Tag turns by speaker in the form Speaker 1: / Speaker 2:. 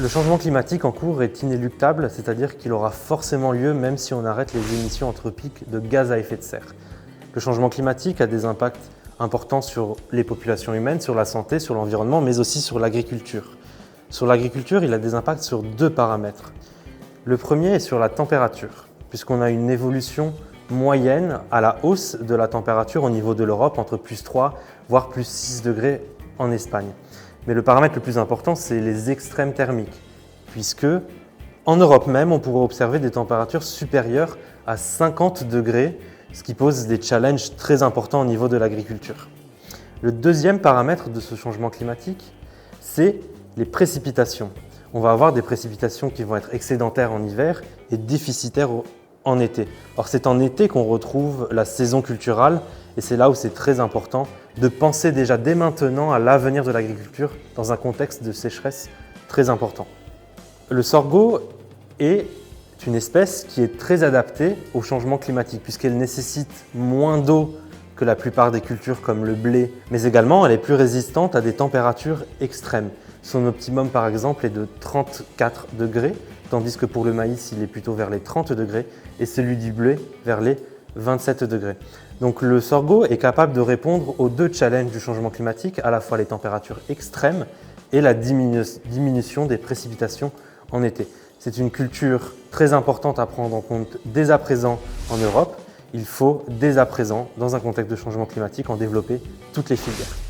Speaker 1: Le changement climatique en cours est inéluctable, c'est-à-dire qu'il aura forcément lieu même si on arrête les émissions anthropiques de gaz à effet de serre. Le changement climatique a des impacts importants sur les populations humaines, sur la santé, sur l'environnement, mais aussi sur l'agriculture. Sur l'agriculture, il a des impacts sur deux paramètres. Le premier est sur la température, puisqu'on a une évolution moyenne à la hausse de la température au niveau de l'Europe, entre plus 3 voire plus 6 degrés en Espagne. Mais le paramètre le plus important, c'est les extrêmes thermiques, puisque en Europe même, on pourrait observer des températures supérieures à 50 degrés, ce qui pose des challenges très importants au niveau de l'agriculture. Le deuxième paramètre de ce changement climatique, c'est les précipitations. On va avoir des précipitations qui vont être excédentaires en hiver et déficitaires en été. Or, c'est en été qu'on retrouve la saison culturale et c'est là où c'est très important de penser déjà dès maintenant à l'avenir de l'agriculture dans un contexte de sécheresse très important. Le sorgho est une espèce qui est très adaptée au changement climatique puisqu'elle nécessite moins d'eau que la plupart des cultures comme le blé, mais également elle est plus résistante à des températures extrêmes. Son optimum par exemple est de 34 degrés, tandis que pour le maïs il est plutôt vers les 30 degrés et celui du blé vers les 27 degrés. Donc le sorgho est capable de répondre aux deux challenges du changement climatique, à la fois les températures extrêmes et la diminution des précipitations en été. C'est une culture très importante à prendre en compte dès à présent en Europe. Il faut dès à présent, dans un contexte de changement climatique, en développer toutes les filières.